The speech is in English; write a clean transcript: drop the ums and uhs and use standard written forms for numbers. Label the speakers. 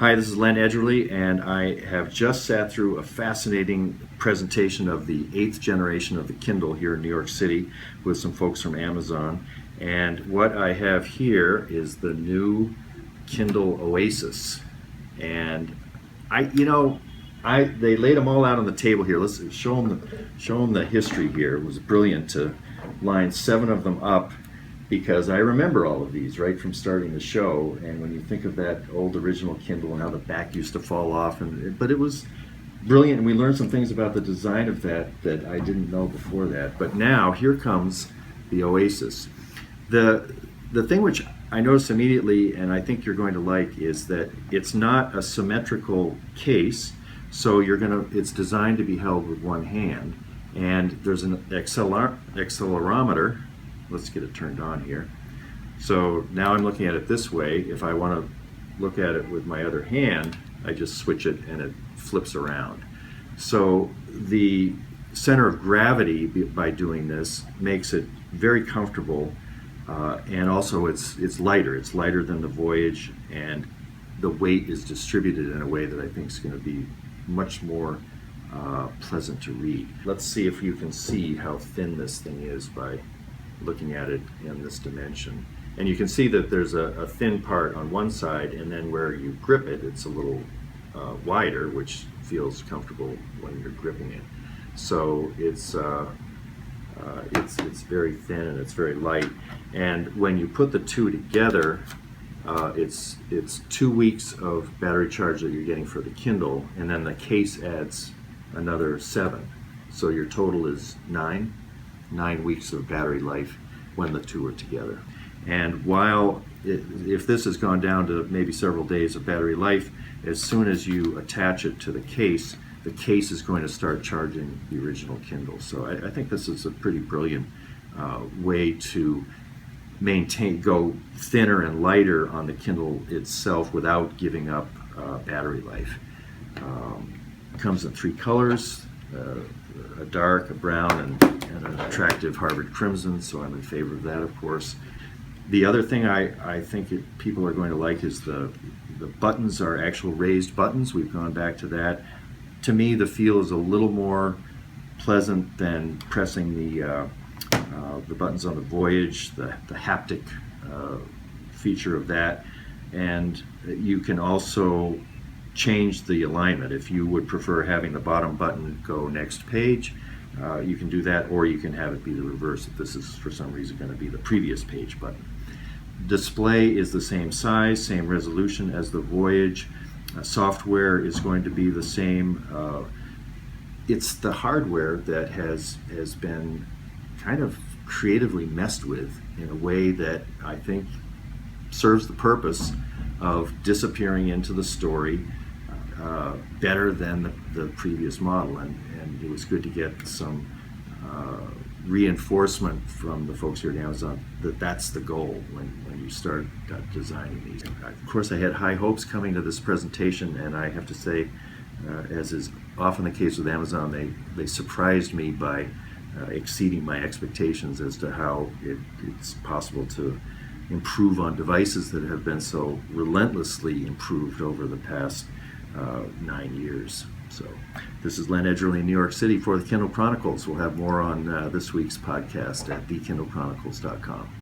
Speaker 1: Hi, this is Len Edgerly, and I have just sat through a fascinating presentation of the 8th generation of the Kindle here in New York City with some folks from Amazon. And what I have here is the new Kindle Oasis. And they laid them all out on the table here. Let's show them the history here. It was brilliant to line 7 of them up, because I remember all of these right from starting the show. And when you think of that old original Kindle and how the back used to fall off, but it was brilliant, and we learned some things about the design of that I didn't know before that. But now here comes the Oasis. The thing which I noticed immediately, and I think you're going to like, is that it's not a symmetrical case. So it's designed to be held with one hand, and there's an accelerometer. Let's get it turned on here. So now I'm looking at it this way. If I want to look at it with my other hand, I just switch it and it flips around. So the center of gravity, by doing this, makes it very comfortable, and also it's lighter. It's lighter than the Voyage, and the weight is distributed in a way that I think is going to be much more pleasant to read. Let's see if you can see how thin this thing is by looking at it in this dimension. And you can see that there's a thin part on one side, and then where you grip it, it's a little wider, which feels comfortable when you're gripping it. So it's very thin and it's very light. And when you put the two together, it's 2 weeks of battery charge that you're getting for the Kindle, and then the case adds another 7. So your total is 9 weeks of battery life when the two are together. And if this has gone down to maybe several days of battery life, as soon as you attach it to the case is going to start charging the original Kindle. So I think this is a pretty brilliant way to go thinner and lighter on the Kindle itself without giving up battery life. It comes in 3 colors, a dark, a brown, and an attractive Harvard crimson, so I'm in favor of that, of course. The other thing I think people are going to like is the buttons are actual raised buttons. We've gone back to that. To me, the feel is a little more pleasant than pressing the buttons on the Voyage, the haptic feature of that. And you can also change the alignment. If you would prefer having the bottom button go next page, you can do that, or you can have it be the reverse if this is for some reason going to be the previous page button. Display is the same size, same resolution as the Voyage. Software is going to be the same. It's the hardware that has been kind of creatively messed with in a way that I think serves the purpose of disappearing into the story better than the previous model, and it was good to get some reinforcement from the folks here at Amazon that that's the goal when you start designing these. Of course, I had high hopes coming to this presentation, and I have to say, as is often the case with Amazon, they surprised me by exceeding my expectations as to how it's possible to improve on devices that have been so relentlessly improved over the past 9 years. So this is Len Edgerly in New York City for the Kindle Chronicles. We'll have more on this week's podcast at thekindlechronicles.com.